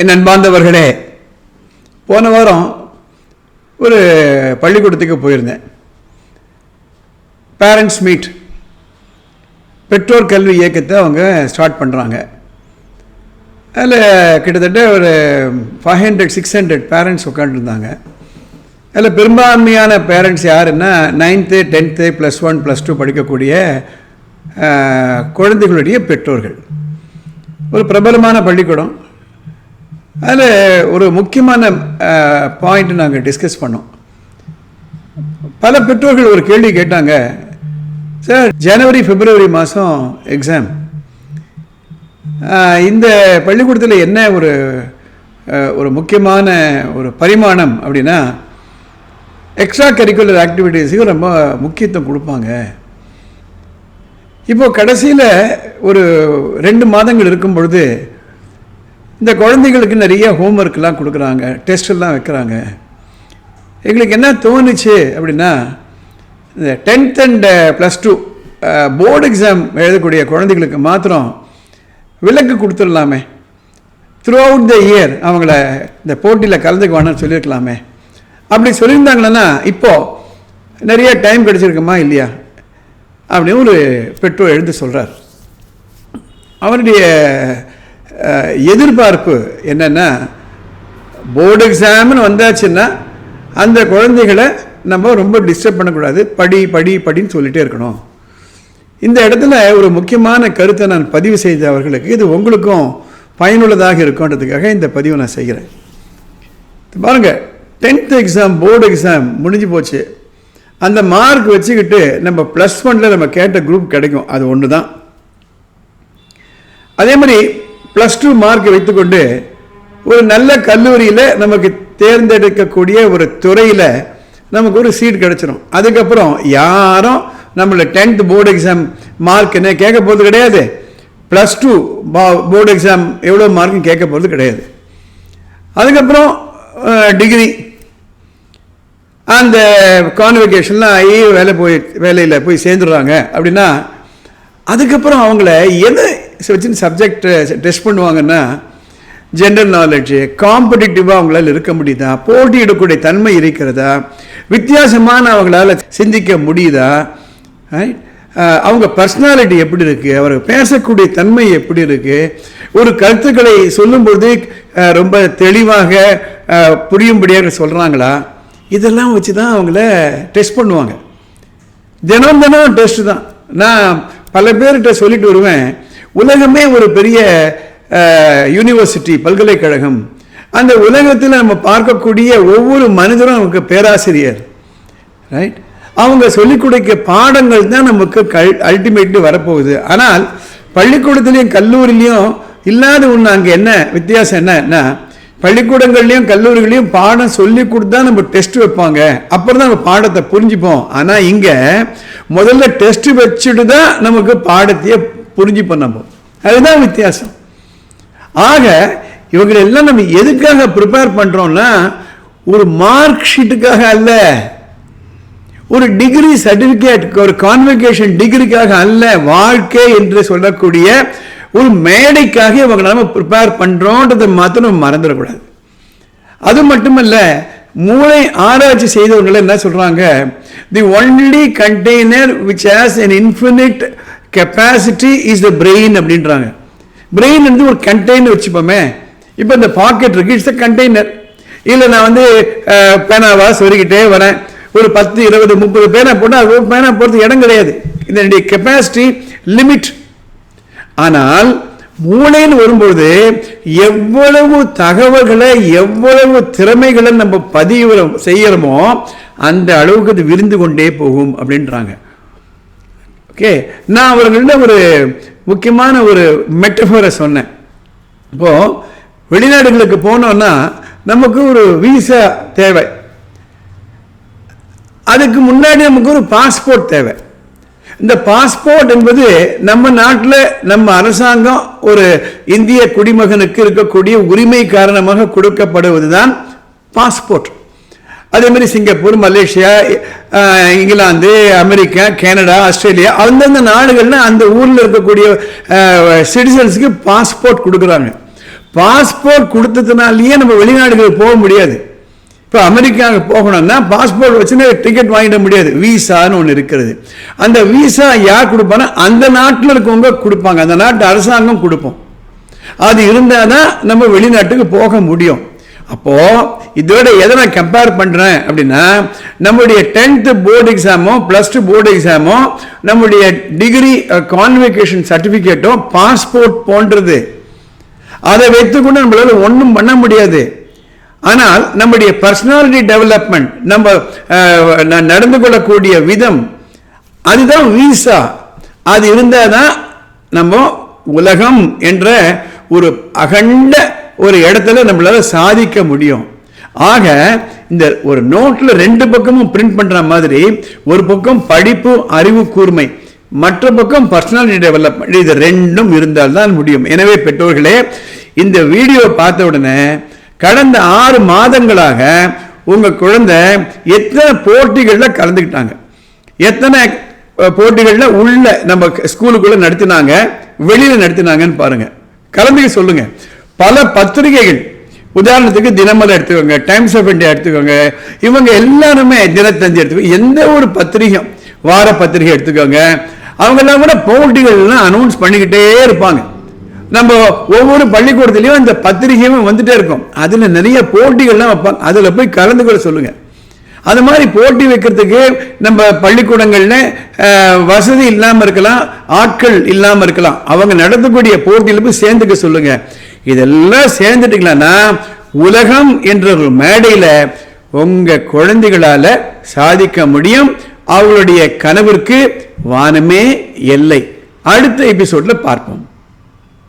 என் அன்பார்ந்தவர்களே, போன வாரம் ஒரு பள்ளிக்கூடத்துக்கு போயிருந்தேன். பேரண்ட்ஸ் மீட், பெற்றோர் கல்வி இயக்கத்தை அவங்க ஸ்டார்ட் பண்ணுறாங்க. அதில் கிட்டத்தட்ட ஒரு 500-600 பேரண்ட்ஸ் உட்காந்துருந்தாங்க. அதில் பெரும்பான்மையான பேரண்ட்ஸ் யாருன்னா 9th 10th +1 +2 படிக்கக்கூடிய குழந்தைகளுடைய பெற்றோர்கள். ஒரு பிரபலமான பள்ளிக்கூடம். அதில் ஒரு முக்கியமான பாயிண்ட் நாங்கள் டிஸ்கஸ் பண்ணோம். பல பெற்றோர்கள் ஒரு கேள்வி கேட்டாங்க, சார் ஜனவரி பிப்ரவரி மாதம் எக்ஸாம், இந்த பள்ளிக்கூடத்தில் என்ன ஒரு முக்கியமான ஒரு பரிமாணம் அப்படின்னா எக்ஸ்ட்ரா கரிக்குலர் ஆக்டிவிட்டீஸுக்கு ரொம்ப முக்கியத்துவம் கொடுப்பாங்க. இப்போது கடைசியில் ஒரு 2 மாதங்கள் இருக்கும் பொழுது இந்த குழந்தைகளுக்கு நிறைய ஹோம்ஒர்க்லாம் கொடுக்குறாங்க, டெஸ்டெல்லாம் வைக்கிறாங்க. எங்களுக்கு என்ன தோணுச்சு அப்படின்னா, இந்த 10th and +2 போர்டு எக்ஸாம் எழுதக்கூடிய குழந்தைகளுக்கு மாத்திரம் விலக்கு கொடுத்துடலாமே, த்ரூ அவுட் த இயர் அவங்கள இந்த போட்டியில் கலந்துக்குவான்னு சொல்லியிருக்கலாமே. அப்படி சொல்லியிருந்தாங்களன்னா இப்போது நிறைய டைம் கிடச்சிருக்குமா இல்லையா அப்படின்னு ஒரு பெற்றோர் எழுந்து சொல்கிறார். அவருடைய எதிர்பார்ப்பு என்னென்னா, போர்டு எக்ஸாம்னு வந்தாச்சுன்னா அந்த குழந்தைகளை நம்ம ரொம்ப டிஸ்டர்ப் பண்ணக்கூடாது, படின்னு சொல்லிகிட்டே இருக்கணும். இந்த இடத்துல ஒரு முக்கியமான கருத்தை நான் பதிவு செய்த அவர்களுக்கு, இது உங்களுக்கும் பயனுள்ளதாக இருக்குன்றதுக்காக இந்த பதிவை நான் செய்கிறேன். பாருங்கள், 10th எக்ஸாம் போர்டு எக்ஸாம் முடிஞ்சு போச்சு. அந்த மார்க் வச்சுக்கிட்டு நம்ம +1 நம்ம கேட்ட குரூப் கிடைக்கும், அது ஒன்று தான். அதே மாதிரி +2 மார்க் வைத்துக்கொண்டு ஒரு நல்ல கல்லூரியில் நமக்கு தேர்ந்தெடுக்கக்கூடிய ஒரு துறையில் நமக்கு ஒரு சீட் கிடச்சிடும். அதுக்கப்புறம் யாரும் நம்மளை 10th போர்டு எக்ஸாம் மார்க் என்ன கேட்க போகிறது கிடையாது, +2 போர்டு எக்ஸாம் எவ்வளோ மார்க்கும் கேட்க போகிறது கிடையாது. அதுக்கப்புறம் டிகிரி, அந்த கான்வெகேஷன்லாம் ஆகி வேலையில் போய் சேர்ந்துடுறாங்க. அப்படின்னா அதுக்கப்புறம் அவங்கள எதை வச்சு சப்ஜெக்ட் டெஸ்ட் பண்ணுவாங்கன்னா, ஜென்ரல் நாலேஜு, காம்படிட்டிவாக அவங்களால இருக்க முடியுதா, போட்டியிடக்கூடிய தன்மை இருக்கிறதா, வித்தியாசமான அவங்களால சிந்திக்க முடியுதா, அவங்க பர்சனாலிட்டி எப்படி இருக்குது, அவர் பேசக்கூடிய தன்மை எப்படி இருக்குது, ஒரு கருத்துக்களை சொல்லும்பொழுது ரொம்ப தெளிவாக புரியும்படியாக சொல்கிறாங்களா, இதெல்லாம் வச்சு தான் அவங்கள டெஸ்ட் பண்ணுவாங்க. தினம் டெஸ்ட்டு தான். நான் பல பேர்கிட்ட சொல்லிட்டு வருவேன், உலகமே ஒரு பெரிய யூனிவர்சிட்டி, பல்கலைக்கழகம். அந்த உலகத்தில் நம்ம பார்க்கக்கூடிய ஒவ்வொரு மனிதரும் நமக்கு பேராசிரியர், ரைட்? அவங்க சொல்லிக் கொடுக்க பாடங்கள் தான் நமக்கு அல்டிமேட்லி வரப்போகுது. ஆனால் பள்ளிக்கூடத்துலேயும் கல்லூரிலையும் இல்லாத ஒன்று அங்கே என்ன வித்தியாசம் என்னன்னா, பள்ளிக்கூடங்கள்லையும் கல்லூரிகளையும் பாடம் சொல்லி கொடுத்தா நம்ம டெஸ்ட் வைப்பாங்க, அப்புறம் தான் நம்ம பாடத்தை புரிஞ்சுப்போம். ஆனால் இங்கே முதல்ல டெஸ்ட் வச்சுட்டு தான் நமக்கு பாடத்தையே புரிஞ்சுப்போம் நம்ம. அதுதான் வித்தியாசம். ஆக இவங்களெல்லாம் நம்ம எதுக்காக ப்ரிப்பேர் பண்ணுறோம்னா, ஒரு மார்க் ஷீட்டுக்காக அல்ல, ஒரு டிகிரி சர்டிஃபிகேட், ஒரு கான்வெகேஷன் டிகிரிக்காக அல்ல, வாழ்க்கை என்று சொல்லக்கூடிய ஒரு மேடைக்காக இவங்க நம்ம ப்ரிப்பேர் பண்ணுறோன்றதை மாத்திரம் நம்ம மறந்துடக்கூடாது. அது மட்டுமல்ல, மூளை ஆராய்ச்சி செய்தவர்கள் என்ன சொல்கிறாங்க, the only container which has an infinite capacity is the brain அப்படின்றாங்க. பிரெயின் வந்து ஒரு கண்டெய்னர் வச்சுப்போமே. இப்போ இந்த பாக்கெட் இருக்கு, இட்ஸ் அ கண்டெய்னர். இல்லை நான் பேனாவா சொருகிட்டே வரேன், ஒரு 10 20 30 பேனா போட்டால் அது பேனா போகிறது இடம் கிடையாது. இதனுடைய கெப்பாசிட்டி லிமிட். ஆனால் மூளைன்னு வரும்பொழுது எவ்வளவு தகவல்களை, எவ்வளவு திறமைகளை நம்ம பதிவு செய்யறோமோ அந்த அளவுக்கு அது விரிந்து கொண்டே போகும் அப்படின்றாங்க. ஓகே, நான் அவர்கள்ட்ட ஒரு முக்கியமான ஒரு மெட்டஃபரை சொன்னேன். இப்போது வெளிநாடுகளுக்கு போனோன்னா நமக்கு ஒரு விசா தேவை, அதுக்கு முன்னாடி நமக்கு ஒரு பாஸ்போர்ட் தேவை. இந்த பாஸ்போர்ட் என்பது நம்ம நாட்டில் நம்ம அரசாங்கம் ஒரு இந்திய குடிமகனுக்கு இருக்கக்கூடிய உரிமை காரணமாக கொடுக்கப்படுவது தான் பாஸ்போர்ட். அதே மாதிரி Singapore, Malaysia, England, America, Canada, Australia, அந்தந்த நாடுகளில் அந்த ஊரில் இருக்கக்கூடிய சிட்டிசன்ஸுக்கு பாஸ்போர்ட் கொடுக்குறாங்க. பாஸ்போர்ட் கொடுத்ததுனாலேயே நம்ம வெளிநாடுகளுக்கு போக முடியாது. இப்போ அமெரிக்காவுக்கு போகணும்னா பாஸ்போர்ட் வச்சுன்னு டிக்கெட் வாங்கிட முடியாது. விசான்னு ஒன்று இருக்கிறது. அந்த விசா யார் கொடுப்பானா அந்த நாட்டில் இருக்கவங்க கொடுப்பாங்க, அந்த நாட்டு அரசாங்கம் கொடுப்போம். அது இருந்தால் தான் நம்ம வெளிநாட்டுக்கு போக முடியும். அப்போ இதோட எதை நான் கம்பேர் பண்றேன் அப்படின்னா, நம்முடைய 10th போர்டு எக்ஸாமோ +2 போர்டு எக்ஸாமோ நம்முடைய டிகிரி கான்வெகேஷன் சர்டிபிகேட்டும் பாஸ்போர்ட் போன்றது. அதை வைத்துக்கொண்டு நம்மளால ஒன்றும் பண்ண முடியாது. ஆனால் நம்முடைய பர்சனாலிட்டி டெவலப்மெண்ட், நம்ம நடந்து கொள்ளக்கூடிய விதம், அதுதான் விசா. அது இருந்தால் தான் நம்ம உலகம் என்ற ஒரு அகண்ட ஒரு இடத்துல நம்மளால சாதிக்க முடியும். ஆக இந்த ஒரு நோட்ல 2 பக்கமும் பிரிண்ட் பண்ற மாதிரி, ஒரு பக்கம் படிப்பு அறிவு கூர்மை, மற்ற பக்கம் பர்சனாலிட்டி டெவலப்மெண்ட், இது 2ம் இருந்தால்தான் முடியும். எனவே பெற்றோர்களே, இந்த வீடியோ பார்த்த உடனே கடந்த 6 மாதங்களாக உங்க குழந்தை எத்தனை போட்டிகள்ல கலந்துக்கிட்டாங்க, எத்தனை போட்டிகள்ல உள்ள நம்ம ஸ்கூலுக்குள்ள நடத்தினாங்க, வெளியில நடத்தினாங்கன்னு பாருங்க. கலந்துக்க சொல்லுங்க. பல பத்திரிகைகள், உதாரணத்துக்கு தினமலர் எடுத்துக்கோங்க, டைம்ஸ் ஆஃப் இந்தியா எடுத்துக்கோங்க, இவங்க எல்லாருமே தினத்தந்தி எடுத்துக்கோங்க, எந்த ஒரு பத்திரிகை, வார பத்திரிகை எடுத்துக்கோங்க, அவங்க எல்லாம் கூட போட்டிகள்லாம் அனௌன்ஸ் பண்ணிக்கிட்டே இருப்பாங்க. நம்ம ஒவ்வொரு பள்ளிக்கூடத்திலையும் இந்த பத்திரிகையும் வந்துட்டே இருக்கும். அதுல நிறைய போட்டிகள்லாம் வைப்பாங்க, அதுல போய் கலந்து கொள்ள சொல்லுங்க. அது மாதிரி போட்டி வைக்கிறதுக்கு நம்ம பள்ளிக்கூடங்கள்ல வசதி இல்லாம இருக்கலாம், ஆட்கள் இல்லாம இருக்கலாம், அவங்க நடத்தக்கூடிய போட்டியில போய் சேர்ந்துக்க சொல்லுங்க. இதெல்லாம் சேர்ந்துட்டீங்களா உலகம் என்ற ஒரு மேடையில உங்க குழந்தைகளால சாதிக்க முடியும். அவங்களுடைய கனவிற்கு வானமே எல்லை. அடுத்த எபிசோட்ல பார்ப்போம்.